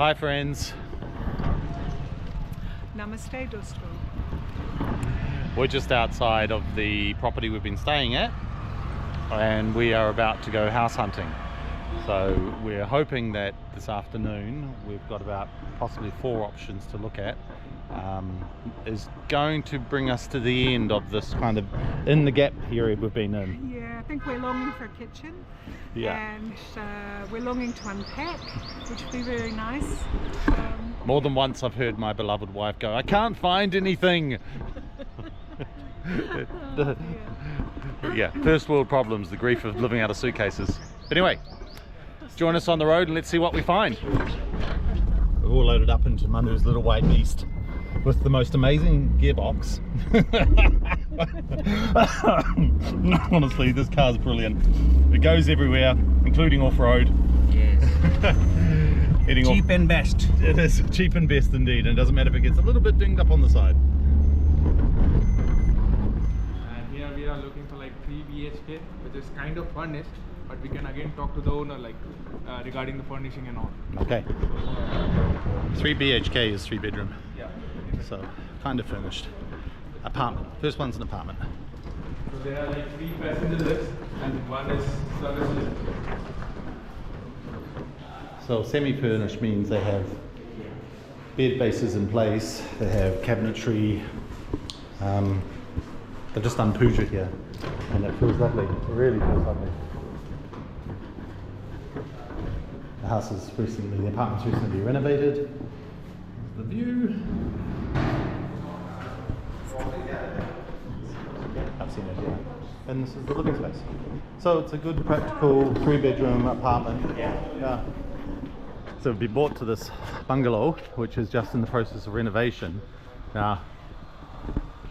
Hi friends. Namaste, Dosto. We're just outside of the property we've been staying at and we are about to go house hunting. So we're hoping that this afternoon we've got about possibly 4 options to look at. Is going to bring us to the end of this kind of in the gap period we've been in. Yeah, I think we're longing for a kitchen. Yeah. And we're longing to unpack, which would be very nice. More than once I've heard my beloved wife go, I can't find anything. Yeah, first world problems, the grief of living out of suitcases. But anyway, join us on the road and let's see what we find. We're all loaded up into Manu's little white beast with the most amazing gearbox. Honestly, this car's brilliant. It goes everywhere, including off-road. Yes. Cheap and best. It is cheap and best indeed, and it doesn't matter if it gets a little bit dinged up on the side. And here we are looking for like 3 BHK, which is kind of furnished, but we can again talk to the owner like regarding the furnishing and all. Okay. 3 BHK is 3 bedroom. Yeah. So kind of furnished. Apartment. First one's an apartment. So there are like 3 passenger lifts and 1 is service lift. So semi-furnished means they have bed bases in place, they have cabinetry, they've just done puja here and it feels lovely, it really feels lovely. The house is recently, the apartment's recently renovated. There's the view. I've seen it here. And this is the living space. So it's a good practical 3-bedroom apartment. Yeah. So we've been brought to this bungalow, which is just in the process of renovation. Now,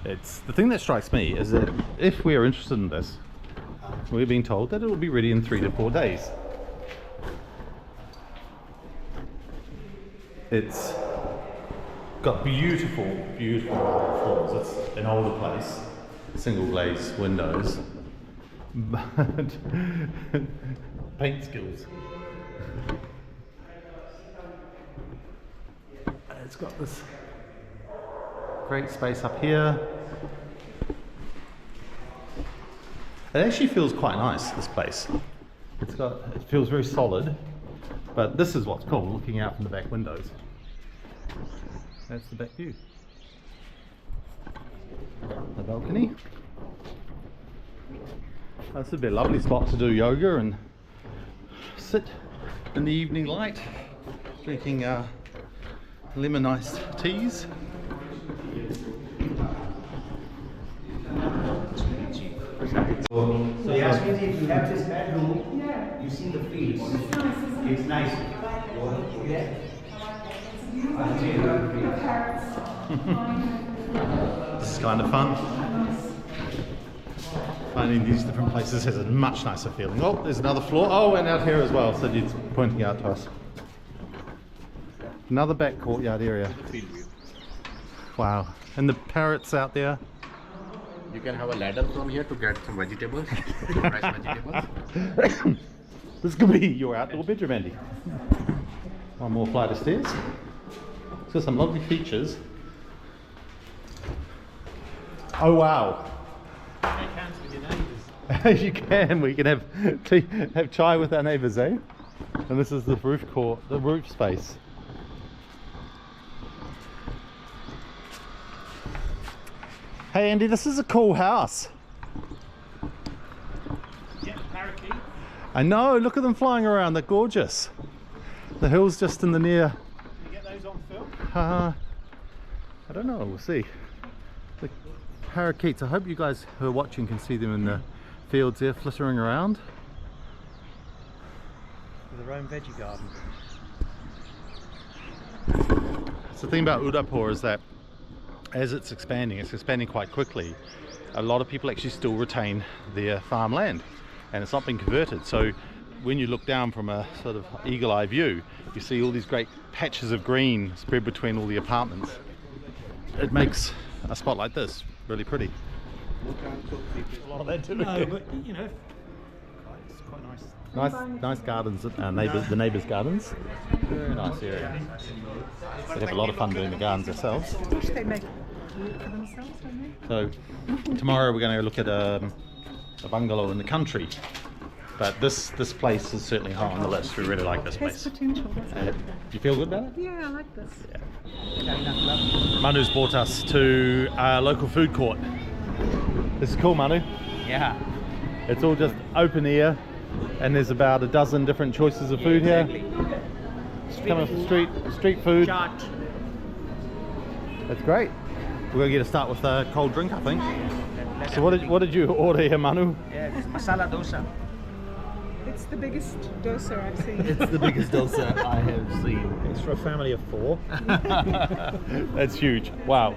it's the thing that strikes me is that if we are interested in this, we're being told that it will be ready in 3 to 4 days. It's got beautiful, beautiful floors. It's an older place, single glaze windows, but paint skills. It's got this great space up here. It actually feels quite nice, this place. It feels very solid, but this is what's cool, looking out from the back windows. That's the back view. The balcony. This would be a lovely spot to do yoga and sit in the evening light, drinking lemon iced teas. So Yasmeen, if you have this bedroom, you see the fields. It's nice. This is kind of fun. Finding these different places has a much nicer feeling. Oh, there's another floor. Oh, and out here as well, so it's pointing out to us. Another back courtyard area. Wow. And the parrots out there. You can have a ladder from here to get some vegetables, fresh vegetables. This could be your outdoor bedroom, Andy. One more flight of stairs. It's got some lovely features. Oh wow. You can. We can have tea, have chai with our neighbours, eh? And this is the roof space. Hey Andy, this is a cool house. Yeah, parakeet. I know, look at them flying around, they're gorgeous. The hill's just in the near... Can you get those on film? I don't know, we'll see. The parakeets, I hope you guys who are watching can see them in the fields there flittering around. With their own veggie garden. So the thing about Udaipur is that as it's expanding quite quickly. A lot of people actually still retain their farmland and it's not been converted. So when you look down from a sort of eagle-eye view, you see all these great patches of green spread between all the apartments. It makes a spot like this really pretty. A lot of that too. No, but you know, it's quite nice Nice gardens, the neighbours' gardens. Very nice area. We have a lot of fun doing the gardens ourselves. Wish they make work for themselves, don't they? So tomorrow we're going to look at a bungalow in the country. But this place is certainly high on the list. We really like this It has place. potential, doesn't it? You feel good about it? Yeah, I like this. Manu's brought us to a local food court. This is cool, Manu. Yeah. It's all just open air, and there's about a dozen different choices of food here. Street food. Chaat. That's great. We're going to get a start with a cold drink, I think. So what did you order here, Manu? Yeah, it's masala dosa. It's the biggest dosa I've seen. It's the biggest dosa I have seen. It's for a family of 4. That's huge. Wow.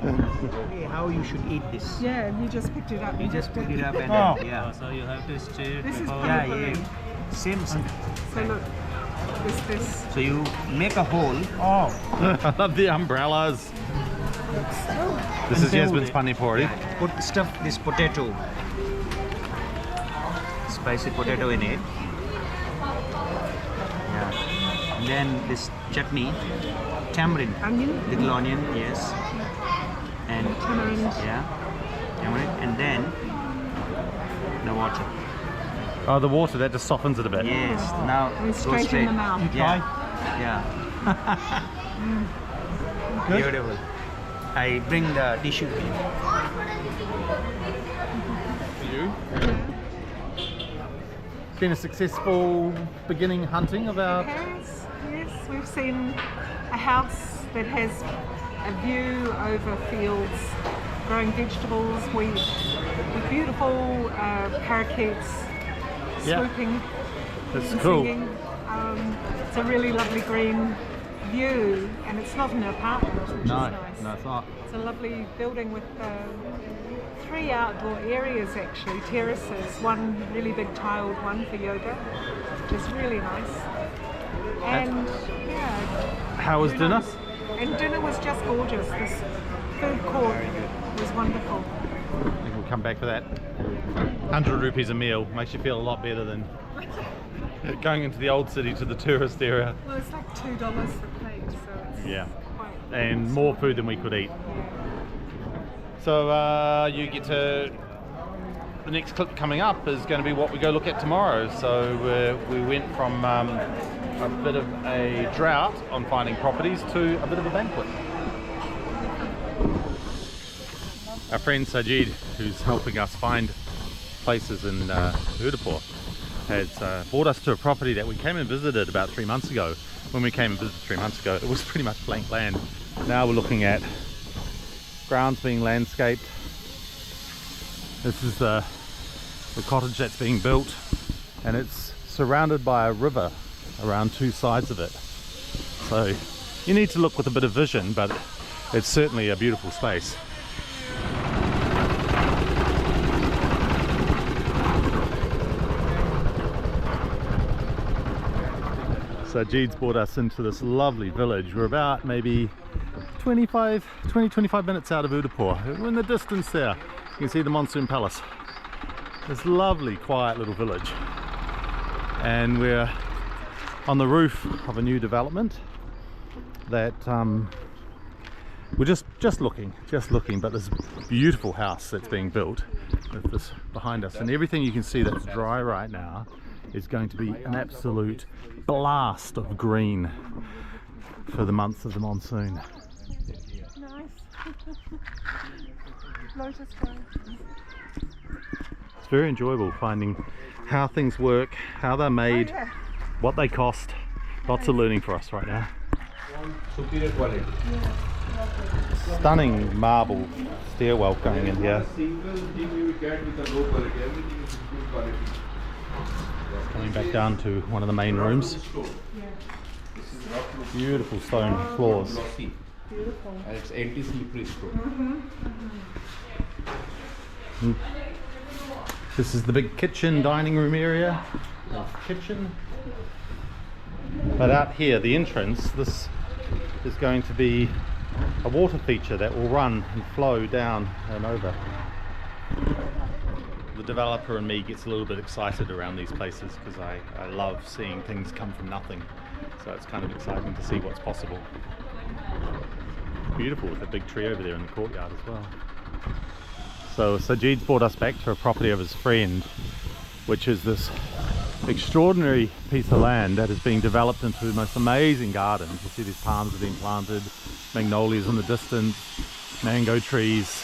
Okay, how you should eat this? Yeah, you just picked it up. You just pick it up and Oh. then, yeah. So you have to stir it This is before. Yeah, puri. yeah. Same. So look, this. So you make a hole. I love the umbrellas. This is Yasmeen's pani puri. Put stuff this potato. Spicy potato in it. Yeah. And then this chutney. Tamarind. Onion. Little onion, yes. And Tamarind. yeah. Tamarind. And then the water. Oh, the water, that just softens it a bit. Yes. Now And go straight in the mouth. Yeah. Yeah. Beautiful. I bring the tissue here. For you. It's been a successful beginning hunting of our... Yes, yes, we've seen a house that has a view over fields, growing vegetables, with beautiful parakeets Yeah. swooping That's and cool. singing. It's a really lovely green view, and it's not an apartment, which No, is nice. no, it's not. It's a lovely building with 3 outdoor areas actually, terraces, one really big tiled one for yoga, which is really nice. And yeah. How was very dinner? nice. And dinner was just gorgeous. This food court was wonderful. I think we'll come back for that. 100 rupees a meal makes you feel a lot better than going into the old city to the tourist area. Well, it's like $2 a plate, so it's Yeah. quite And more food than we could eat. So you get to... The next clip coming up is going to be what we go look at tomorrow. So we went from a bit of a drought on finding properties to a bit of a banquet. Our friend Sajid, who's helping us find places in Udaipur, has brought us to a property that we came and visited about 3 months ago. When we came and visited 3 months ago, it was pretty much blank land. Now we're looking at grounds being landscaped. This is the cottage that's being built, and it's surrounded by a river around 2 sides of it. So you need to look with a bit of vision, but it's certainly a beautiful space. So Jeed's brought us into this lovely village. We're about maybe 25 minutes out of Udaipur. We're in the distance there. You can see the Monsoon Palace. This lovely, quiet little village. And we're on the roof of a new development that we're just looking, but this beautiful house that's being built with this behind us. And everything you can see that's dry right now is going to be an absolute blast of green for the months of the monsoon. nice. Lotus flowers. It's very enjoyable finding how things work, how they're made, Oh, yeah. what they cost. Lots of learning for us right now. Superior quality. Stunning marble stairwell going in here. Single thing you get with a low quality, everything is good quality. Coming back down to one of the main rooms. Beautiful stone floors. Beautiful. And it's anti-slippery stone. This is the big kitchen, dining room area. Kitchen. But out here, the entrance, this is going to be a water feature that will run and flow down and over. the developer in me gets a little bit excited around these places because I love seeing things come from nothing. So it's kind of exciting to see what's possible. Beautiful with a big tree over there in the courtyard as well. So Sajid's brought us back to a property of his friend, which is this extraordinary piece of land that is being developed into the most amazing gardens. You see these palms have been planted, magnolias in the distance, mango trees.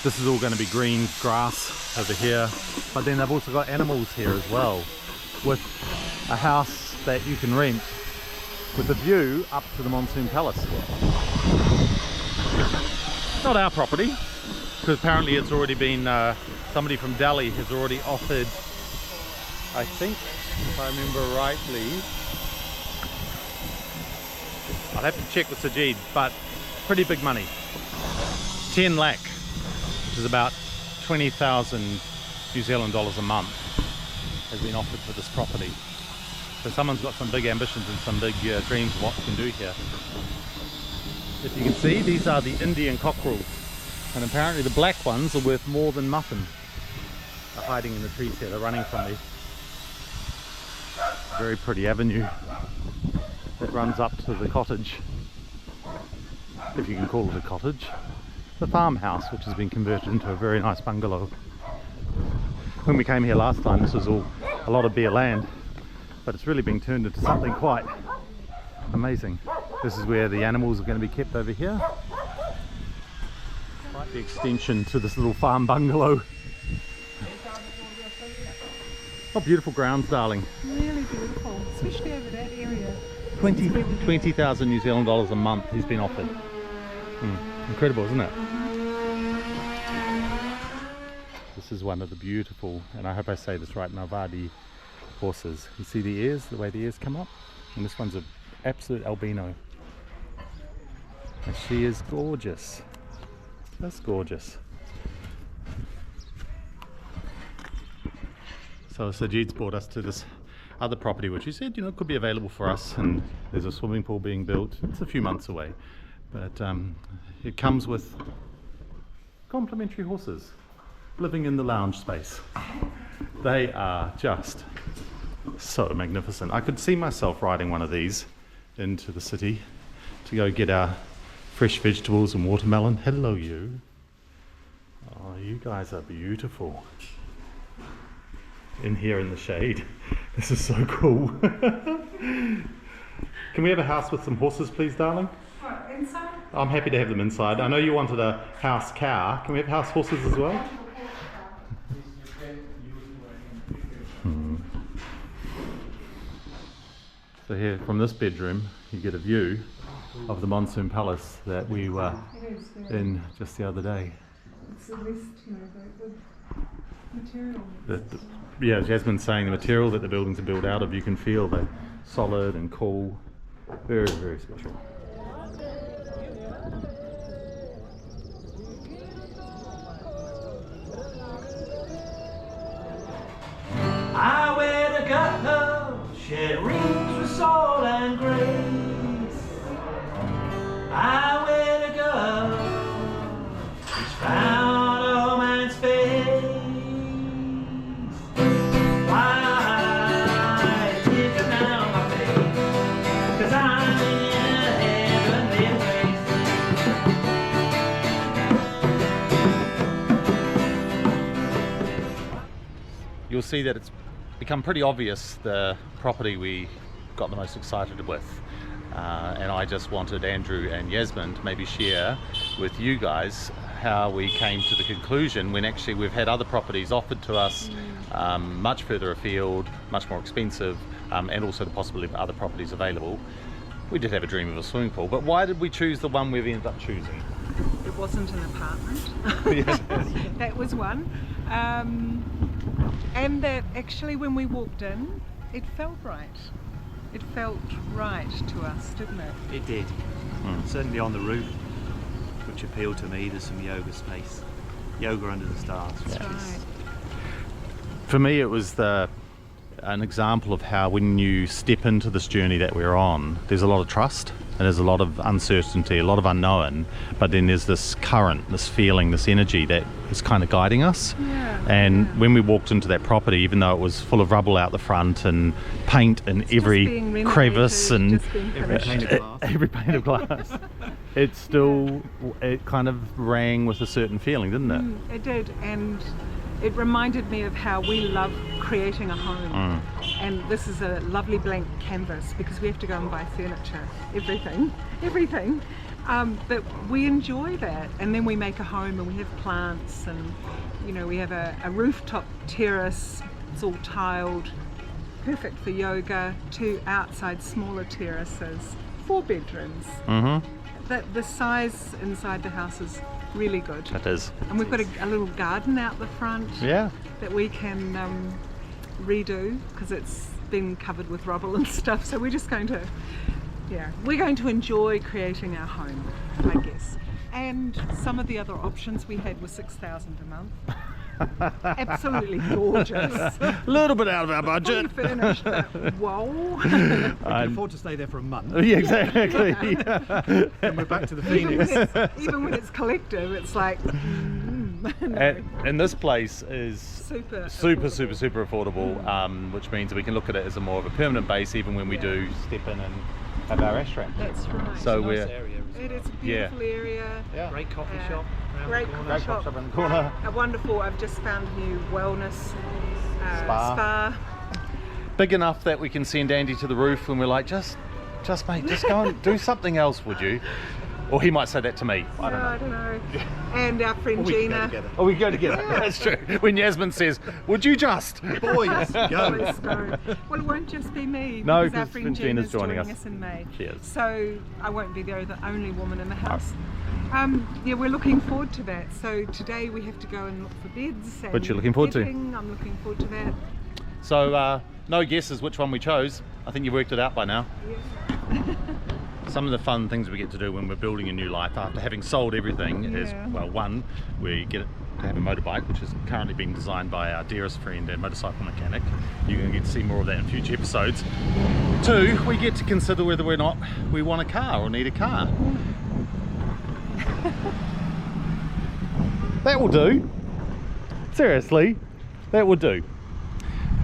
This is all going to be green grass over here, but then they've also got animals here as well, with a house that you can rent with a view up to the Monsoon Palace. Not our property, because apparently it's already been, somebody from Delhi has already offered, I think, if I remember rightly, I'll have to check with Sajid, but pretty big money. 10 lakh, which is about 20,000 New Zealand dollars a month, has been offered for this property. So someone's got some big ambitions and some big dreams of what you can do here. If you can see, these are the Indian cockerels, and apparently the black ones are worth more than muffin. They're hiding in the trees here, they're running from me. Very pretty avenue that runs up to the cottage, if you can call it a cottage. The farmhouse, which has been converted into a very nice bungalow. When we came here last time, this was all a lot of bare land, but it's really been turned into something quite amazing. This is where the animals are going to be kept over here. Quite the extension to this little farm bungalow. Oh, beautiful grounds, darling. Really beautiful, especially over that area. 20,000 New Zealand dollars a month he's been offered. Incredible, isn't it? This is one of the beautiful, and I hope I say this right, Navadi horses. You see the ears, the way the ears come up? And this one's an absolute albino. And she is gorgeous. That's gorgeous. So Sajid's brought us to this other property which he said, you know, could be available for us, and there's a swimming pool being built. It's a few months away, but it comes with complimentary horses living in the lounge space. They are just so magnificent. I could see myself riding one of these into the city to go get our fresh vegetables and watermelon. Hello, you. Oh, you guys are beautiful. In here in the shade. This is so cool. Can we have a house with some horses, please, darling? What, inside? I'm happy to have them inside. I know you wanted a house cow. Can we have house horses as well? So here, from this bedroom, you get a view of the Monsoon Palace that we were in just the other day. It's the least, you know, the material. Yeah, Jasmine's saying the material that the buildings are built out of, you can feel they're solid and cool. Very, very special. Highway to God, shed rings with salt and grace. Highway to God, it's found a home and space. Why tears come down my face? 'Cause I'm in a heavenly place. You'll see that it's become pretty obvious the property we got the most excited with, and I just wanted Andrew and Yasmin to maybe share with you guys how we came to the conclusion when actually we've had other properties offered to us much further afield, much more expensive, and also the possibility of other properties available. We did have a dream of a swimming pool, but why did we choose the one we've ended up choosing? It wasn't an apartment. Yes. That was one. And that actually when we walked in, it felt right. It felt right to us, didn't it? It did. Certainly on the roof, which appealed to me. There's some yoga space. Yoga under the stars. That's right. For me, it was an example of how when you step into this journey that we're on, there's a lot of trust. and there's a lot of uncertainty, a lot of unknown, but then there's this current, this feeling, this energy that is kind of guiding us. And when we walked into that property, even though it was full of rubble out the front and paint in every crevice and Every pane of glass. every pane of glass, it still, it kind of rang with a certain feeling, didn't it? It did, and it reminded me of how we love creating a home. And this is a lovely blank canvas because we have to go and buy furniture, everything. But we enjoy that, and then we make a home and we have plants, and you know, we have a rooftop terrace. It's all tiled, perfect for yoga. 2 outside smaller terraces, 4 bedrooms. The size inside the house is really good. It is. And we've got a little garden out the front that we can redo because it's been covered with rubble and stuff. So we're just going to, we're going to enjoy creating our home, I guess. And some of the other options we had were $6,000 a month. Absolutely gorgeous. A little bit out of our budget. Fully furnished, but whoa. We can afford to stay there for a month. Yeah, exactly. And we're back to the Phoenix. Even when it's collective, it's like, no. And this place is super affordable, which means we can look at it as a more of a permanent base, even when we do step in and have our restaurant. That's right. So Nice we're area, isn't It is a beautiful area. Great coffee shop. around Great the corner. coffee shop. around the corner. A wonderful, I've just found a new wellness Spa. Big enough that we can send Andy to the roof when we're like, just mate, just go and do something else, would you? Or he might say that to me. I don't know. And our friend We can go Gina. together. Oh, we go together. That's true. When Yasmin says, would you just? Boys, go. Please go. Well, it won't just be me. No, because our because friend Gina's Gina's joining joining us. us in May. She is. So I won't be the only woman in the house. We're looking forward to that. So today we have to go and look for beds. And Which you're looking forward to? I'm looking forward to that. So, no guesses which one we chose. I think you've worked it out by now. Some of the fun things we get to do when we're building a new life after having sold everything is, well, one, we get to have a motorbike, which is currently being designed by our dearest friend and motorcycle mechanic. You're going to get to see more of that in future episodes. 2, we get to consider whether or not we want a car or need a car. That will do. Seriously, that will do.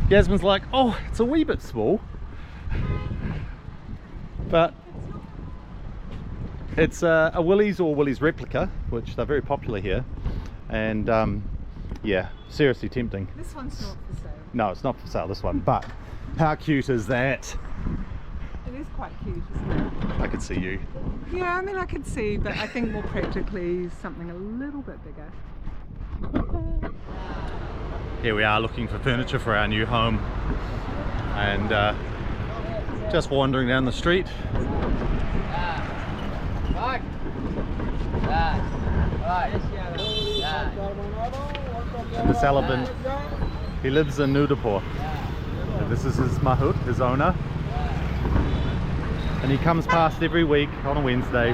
Yasmin's like, oh, it's a wee bit small, but it's a Willys or Willys replica, which they're very popular here, and yeah, seriously tempting. This one's not for sale. No, it's not for sale, this one, but how cute is that? It is quite cute, isn't it? I could see you. Yeah, I mean, I could see, but I think more practically something a little bit bigger. Here we are looking for furniture for our new home, and just wandering down the street. And the Salaban, he lives in Nudapur. This is his mahut, his owner, and he comes past every week on a Wednesday.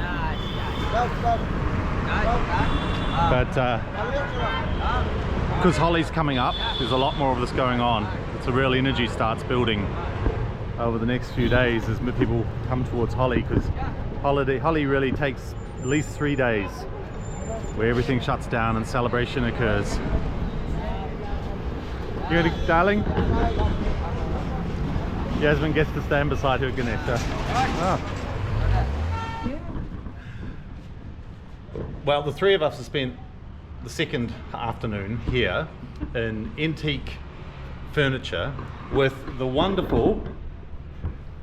But because Holi's coming up, there's a lot more of this going on. It's a real energy starts building over the next few days as people come towards Holi, because Holi really takes at least 3 days where everything shuts down and celebration occurs. You ready, darling? Yasmin gets to stand beside her Ganesha. Oh. Well, the 3 of us have spent the second afternoon here in antique furniture with the wonderful,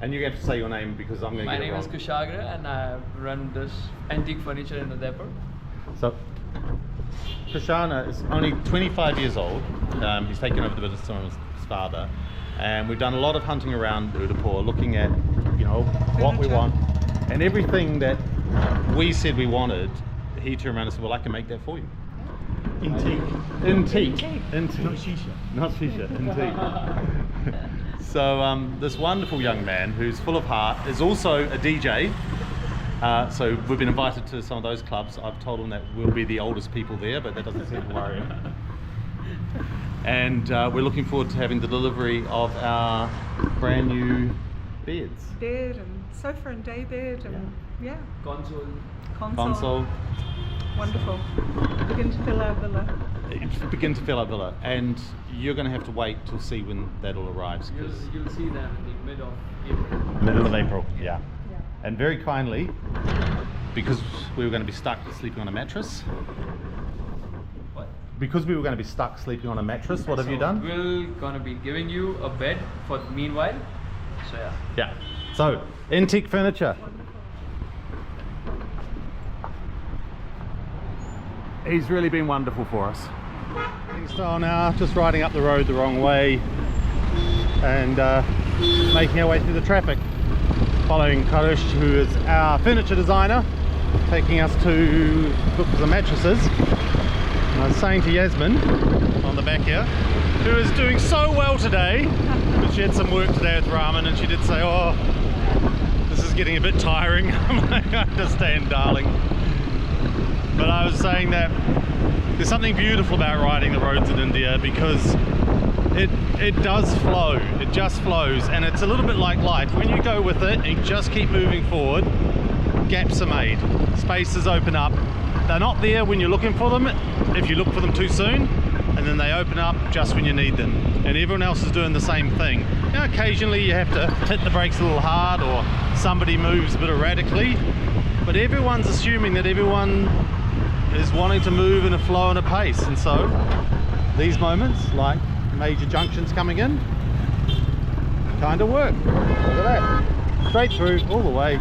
and you have to say your name because I'm going to My get it name is wrong. Kushagra and I run this antique furniture in Udaipur. So, Krishana is only 25 years old. He's taken over the business from his father, and we've done a lot of hunting around Udaipur, looking at, you know, what we want, and everything that we said we wanted. He turned around and said, well, I can make that for you. Antique. Not shisha. Not shisha, antique. So this wonderful young man who's full of heart is also a DJ. So we've been invited to some of those clubs. I've told him that we'll be the oldest people there, but that doesn't seem to worry him. And we're looking forward to having the delivery of our brand new beds. Bed and sofa and daybed and yeah, Console. Console. Wonderful. Begin to fill our villa. Begin to fill our villa, and you're going to have to wait to see when that all arrives. You'll see them in the mid of April. Middle of April, yeah. Yeah. And very kindly, because we were going to be stuck sleeping on a mattress. What? Because we were going to be stuck sleeping on a mattress, what have you done? We're gonna be giving you a bed for meanwhile. So yeah. Yeah. So, antique furniture. He's really been wonderful for us. So now, just riding up the road the wrong way and making our way through the traffic. Following Karush, who is our furniture designer, taking us to look for some mattresses. And I was saying to Yasmin, on the back here, who is doing so well today, but she had some work today with ramen, and she did say, oh, this is getting a bit tiring. I'm like, I understand, darling. But I was saying that there's something beautiful about riding the roads in India, because it does flow, it just flows, and it's a little bit like life. When you go with it and you just keep moving forward, gaps are made, spaces open up. They're not there when you're looking for them, if you look for them too soon, and then they open up just when you need them. And everyone else is doing the same thing. Now, occasionally you have to hit the brakes a little hard, or somebody moves a bit erratically, but everyone's assuming that everyone is wanting to move in a flow and a pace. And so these moments, like major junctions coming in, kind of work. Look at that, straight through all the way,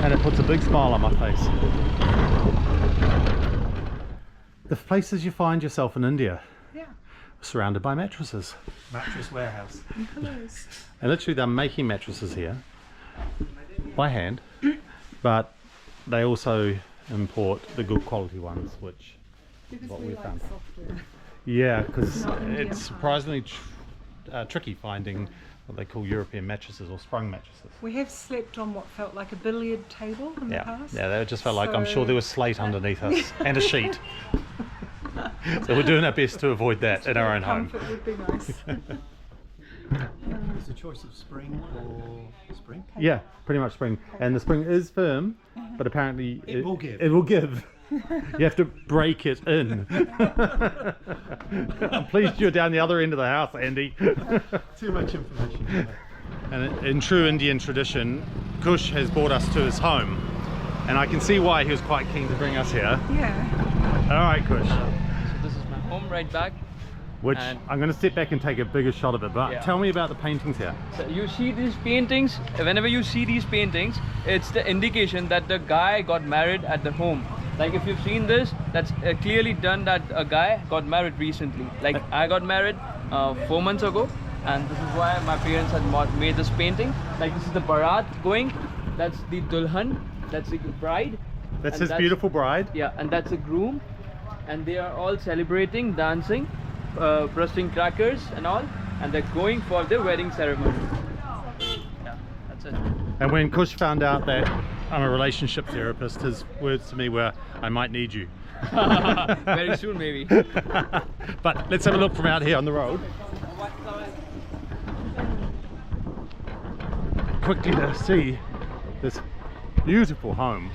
and it puts a big smile on my face. The places you find yourself in India, surrounded by mattresses. Mattress warehouse. And literally they're making mattresses here by hand, but they also import the good quality ones, which is what we found. Software. Yeah, because Not Indian it's surprisingly tricky finding what they call European mattresses or sprung mattresses. We have slept on what felt like a billiard table in the past. Yeah, they just felt like, I'm sure So- there was slate underneath us and a sheet. So we're doing our best to avoid that in our own home. Comfort would be nice. It's a choice of spring or spring. Yeah, pretty much spring. And the spring is firm, but apparently It will give. It will give. You have to break it in. I'm pleased you're down the other end of the house, Andy. Too much information. And in true Indian tradition, Kush has brought us to his home. And I can see why he was quite keen to bring us here. Yeah. All right, Kush. So this is my home right back. Which And- I'm going to step back and take a bigger shot of it. But Yeah. tell me about the paintings here. So you see these paintings, whenever you see these paintings, it's the indication that the guy got married at the home. Like if you've seen this, that's clearly done that a guy got married recently. Like I got married 4 months ago, and this is why my parents had made this painting. Like this is the barat going, that's the dulhan, that's the bride. That's and his beautiful bride. Yeah, and that's the groom, and they are all celebrating, dancing, bursting crackers and all, and they're going for the wedding ceremony. Yeah, that's it. And when Kush found out that I'm a relationship therapist, his words to me were, I might need you. Very soon, maybe. But let's have a look from out here on the road. Quickly to see this beautiful home.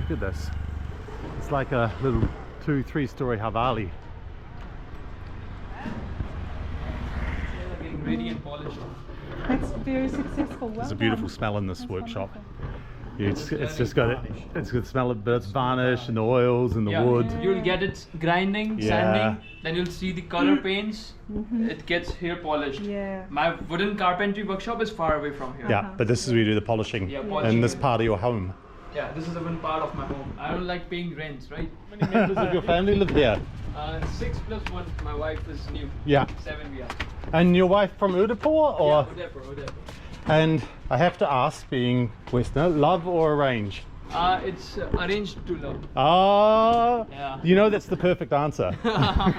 Look at this. It's like a little 2-3 story Havali. Getting ready and polished. That's very successful. Well There's a beautiful done. smell in this That's workshop. wonderful. It's just got it's got the smell of it's varnish and the oils and the wood. You'll get it grinding, Yeah. sanding, then you'll see the color paints. It gets hair polished. Yeah. My wooden carpentry workshop is far away from here. Yeah, but this is where you do the polishing Yeah, in polishing. this part of your home. Yeah, this is the one part of my home. I don't like paying rents, right? How many members of your family live here? 6 plus 1. My wife is new. Yeah. 7 we are. And your wife from Udaipur, or? Yeah, Udaipur. And I have to ask, being Westerner, love or arrange? It's arranged to love. Ah, Yeah. you know that's the perfect answer. Come on,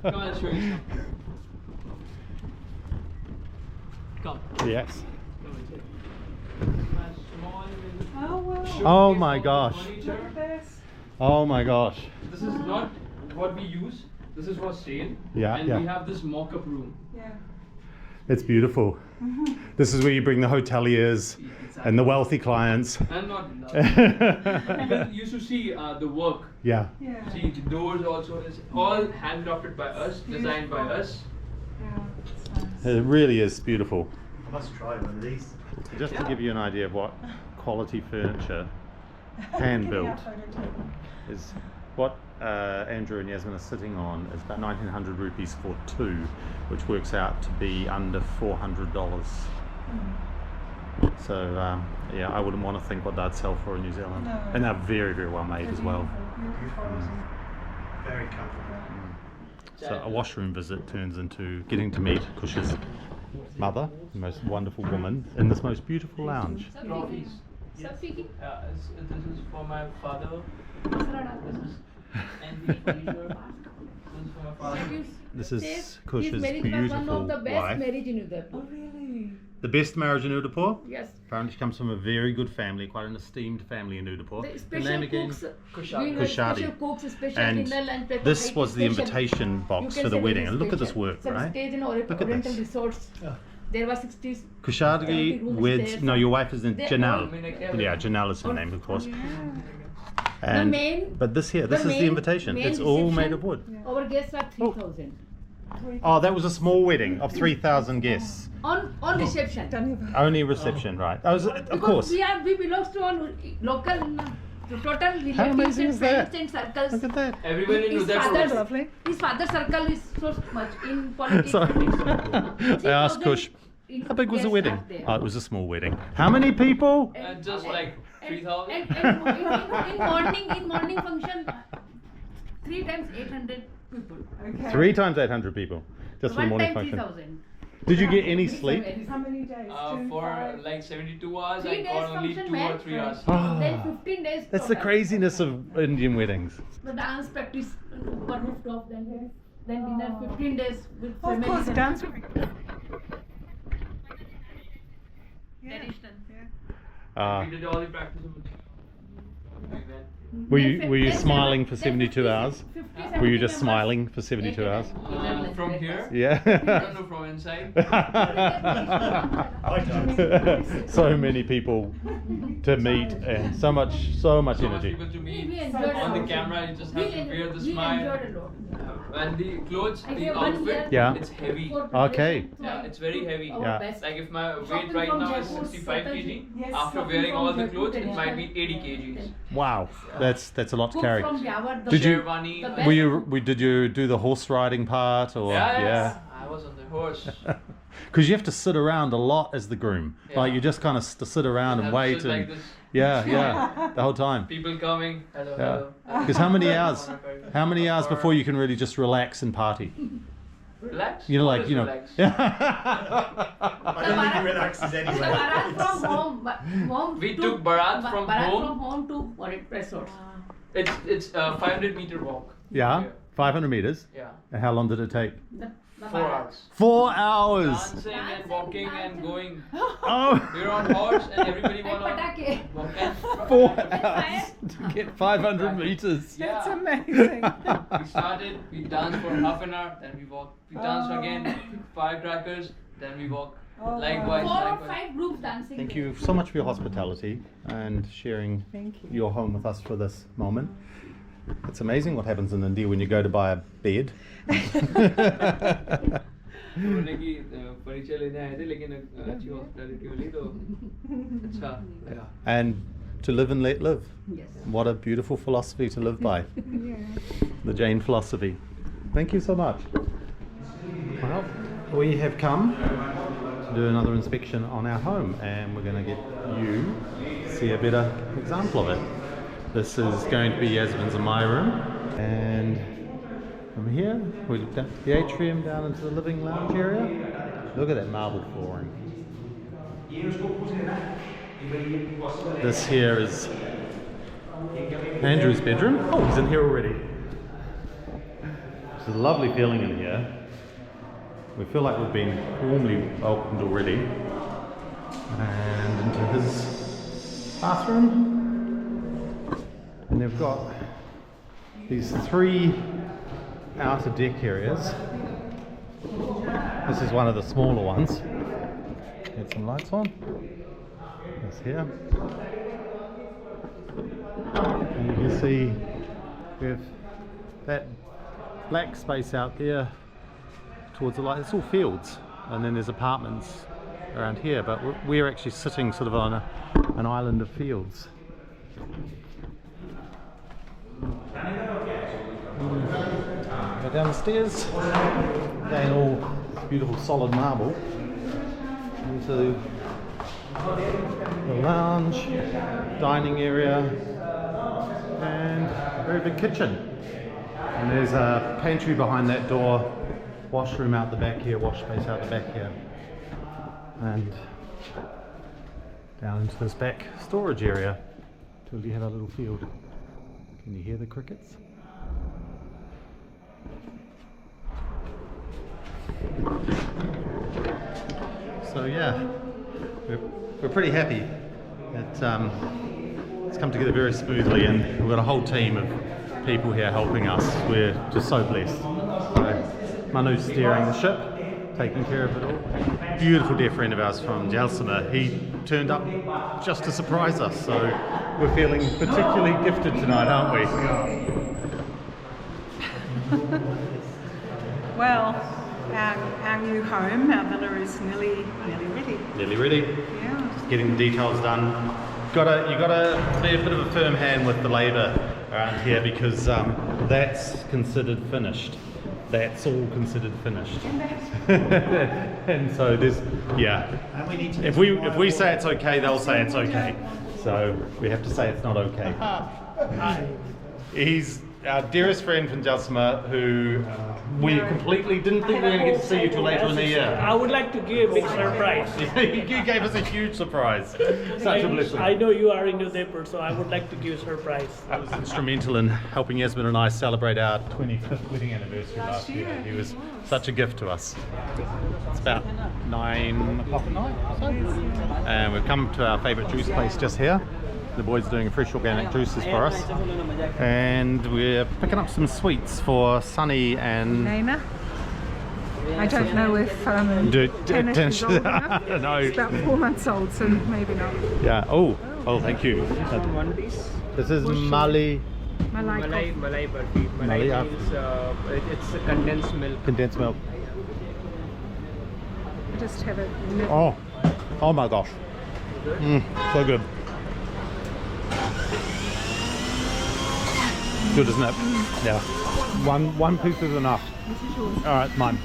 I'll show you some. Come. Yes. My small little Oh well. Oh showcase my of gosh. furniture. Look at this. Oh my gosh. This is not what we use. This is for sale. Yeah, And yeah. we have this mock-up room. Yeah. It's beautiful. This is where you bring the hoteliers and the wealthy clients. And not people used to see the work. Yeah. Yeah. See the doors also is all handcrafted by us, designed by us. Yeah, it's nice. It really is beautiful. I must try one of these. Just to give you an idea of what quality furniture, hand built, is what Andrew and Yasmin are sitting on is about 1900 rupees for two, which works out to be under $400. So yeah, I wouldn't want to think what they'd sell for in New Zealand. No. And they're very, very well made as well. Very comfortable. So a washroom visit turns into getting to meet Kush's mother, the most wonderful woman, in this most beautiful lounge. Trophies. Yes. This is for my father. This is and this is for my father. This is His Kush's marriage was one beautiful of the best wife. marriage in Udaipur. Oh, really? The best marriage in Udaipur? Yes. Apparently she comes from a very good family, quite an esteemed family in Udaipur. The Your special name again? cooks, Kushadi. doing a Kushadi. special cooks, special And dinner, lunch, breakfast, this night was the special. invitation You box can for the say wedding. it is And look at this special. work, Some right? stays in Look at Oriental this. resorts. There were 60. 70 Kushadi rooms with, there. no, your wife is in They Janelle. all- Yeah, Janelle is her name, of course. Yeah. And, main- but this here, this the is the main- invitation. main It's all made reception- of wood. Our guests are 3,000. Oh, that was a small wedding of 3,000 guests. On reception. Only reception, right? Of Because course. we belong to one local, the total How relatives amazing and is that? friends and circles. Look at that. Everyone in His Udaipur. father's, Lovely. his father's circle is so much in politics. Sorry. I asked Kush, how big was the wedding? Oh, it was a small wedding. How many people? And just like 3,000. And in morning function, 3 times 800 people. Okay. 3 times 800 people. Just for the One morning time function. 3,000. Did you get any sleep? How many days? Two, For 5? like 72 hours, 3 I days got only function 2 or meant 3 hours. then 15 days. That's the total. craziness of Indian weddings. The dance practice over rooftop, then dinner 15 days with Oh, of families course, and- dance. Tradition. We did all the practice of it. Were you Then smiling for then 72 50, hours? 50, Were you 70 just members. smiling for 72 hours? From here? I Yeah. don't know, from inside. So many people to meet and so much So much energy. people to meet. We enjoyed On a the lot. camera, you just We have to wear the we smile. enjoyed a lot. And the clothes, I the have 1 year outfit, Yeah. it's heavy. for Okay. preparation. Yeah, it's very heavy. Our Yeah. best. Like if my weight Shopping right from now is Jaipur, 65 Sultan kg, Yes, after shopping wearing from all the Jaipur clothes, it traditional. might be 80 kgs. Wow, that's a lot to Cook carry. from Java, the Did you- Sherwani. the like- Did you do the horse riding part or Yeah. I was on the horse. Because you have to sit around a lot as the groom. Like Yeah. you just kind of sit around and have wait sit like and this. yeah, the whole time. People coming. Hello, Yeah. hello. Because how many hours? How many hours before you can really just relax and party? Relax. You know, like Always you know. relax. I don't think he relaxes The anyway. Barat from home We to, took Barat from Barat home. from home to resorts. It's a 500-meter walk. Yeah, 500 meters. Yeah. And how long did it take? The 4 Barat. hours. 4 hours. Dancing and walking and going. Oh, We were on horse and everybody And went on. patake. walk and 4 hours to get 500 meters. Yeah. That's amazing. We started, we danced for half an hour, then we walked. We danced again, firecrackers, then we walk. Oh, Likewise, 4 or likewise. 5 groups dancing. Thank there. you so much for your hospitality and sharing Thank you. your home with us for this moment. It's amazing what happens in India when you go to buy a bed. बोलने की परिचय लेने आए थे लेकिन अच्छी hospitality मिली तो अच्छा लगा. And to live and let live. Yes. What a beautiful philosophy to live by. The Jain philosophy. Thank you so much. Well, we have come to do another inspection on our home and we're going to get you to see a better example of it. This is going to be Yasmin's and my room, and from here we look down the atrium down into the living lounge area. Look at that marble flooring. This here is Andrew's bedroom. Oh, he's in here already. It's a lovely feeling in here. We feel like we've been warmly welcomed already. And into his bathroom. And they've got these 3 outer deck areas. This is one of the smaller ones. Get some lights on. This here. And you can see we have that black space out there towards the light. It's all fields, and then there's apartments around here, but we're actually sitting sort of on an island of fields. Go down the stairs, again all beautiful solid marble, into the lounge, dining area, and a very big kitchen. And there's a pantry behind that door, washroom out the back here, wash space out the back here, and down into this back storage area till you have a little field. Can you hear the crickets? So yeah, we're pretty happy. It's come together very smoothly, and we've got a whole team of people here helping us. We're just so blessed. So Manu's steering the ship, taking care of it all. Beautiful dear friend of ours from Jalsima. He turned up just to surprise us, so we're feeling particularly gifted tonight, aren't we? Well, our new home, our villa is nearly ready. Nearly ready. Yeah. Just getting the details done. You gotta be a bit of a firm hand with the labour around here, because that's considered finished. That's all considered finished. And so there's, yeah. If we say it's okay, they'll say it's okay. So we have to say it's not okay. He's our dearest friend from Jalsima, who we completely didn't think we were going to get to see you till later in the year. I would like to give a big surprise. You gave us a huge surprise. Such a blessing. I know you are in New Zealand, so I would like to give a surprise. He was instrumental in helping Yasmeen and I celebrate our 25th wedding anniversary last year. He was such a gift to us. It's about 9 o'clock at night or so. And we've come to our favourite juice place just here. The boys are doing fresh organic juices for us. And we're picking up some sweets for Sunny and Naina. I don't know if Tennis is old enough. No. It's about 4 months old, so maybe not. Yeah. Oh, thank you. One piece. This is Malai. Malai barfi. Malai means it's a condensed milk. Condensed milk. Just have it. Oh my gosh. So good. Good, isn't it? Yeah. One piece is enough. This is yours. All right, mine.